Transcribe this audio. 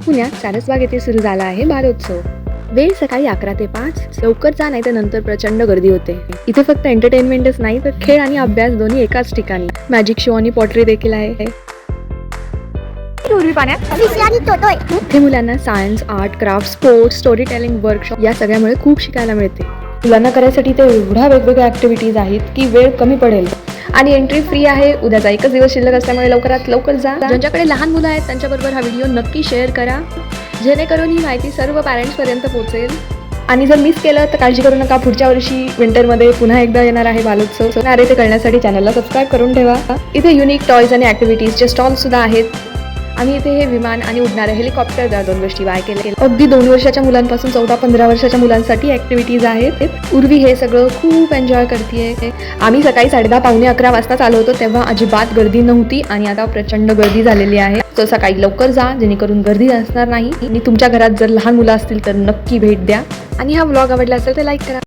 पुण्यात सारसबाग येथे सुरू झाला आहे बालोत्सव। वेळ सकाळी 11 ते 5। लवकर जा नाही तर नंतर प्रचंड गर्दी होते। इथे फक्त एंटरटेनमेंटच नाही तर खेळ आणि अभ्यास दोन्ही एकाच ठिकाणी। मॅजिक शो आणि पॉटरी देखील आहे। इथे मुलांना science, art, craft, sports, story telling workshop या सगळ्यामुळे खूप शिकायला मिळते। मुलांना करायसाठी ते एवढ्या वेगवेगळ्या ऍक्टिव्हिटीज आहेत की वेळ कमी पडेल आणि एंट्री फ्री आहे। उद्याचा एकच दिवस शिल्लक असल्यामुळे लवकरात लवकर जा। ज्यांच्याकडे लहान मुलं आहेत त्यांच्याबरोबर हा व्हिडिओ नक्की शेअर करा, जेणेकरून ही माहिती सर्व पॅरेंट्स पर्यंत पोहोचेल। आणि जर मिस केलं तर काळजी करू नका, पुढच्या वर्षी विंटरमध्ये पुन्हा एकदा येणार आहे बालोत्सव। ते करण्यासाठी चॅनलला सबस्क्राईब करून ठेवा। इथे युनिक टॉयज आणि ऍक्टिव्हिटीजचे स्टॉल सुद्धा आहेत। आणि इथे हे विमान आणि उडणारे हेलिकॉप्टर या 2 गोष्टी बाय केले। अगदी 2 वर्षाच्या मुलांपासून 14-15 वर्षाच्या मुलांसाठी ऍक्टिव्हिटीज आहेत। उर्वी हे सगळं खूप एन्जॉय करतेय। आम्ही सकाळी 10:30-11 वाजता आलो होतो तेव्हा अजिबात गर्दी नव्हती आणि आता प्रचंड गर्दी झालेली आहे। तर सकाळी लवकर जा जेणेकरून गर्दी असणार नाही। आणि तुमच्या घरात जर लहान मुलं असतील तर नक्की भेट द्या। आणि हा व्लॉग आवडला असेल तर लाईक करा।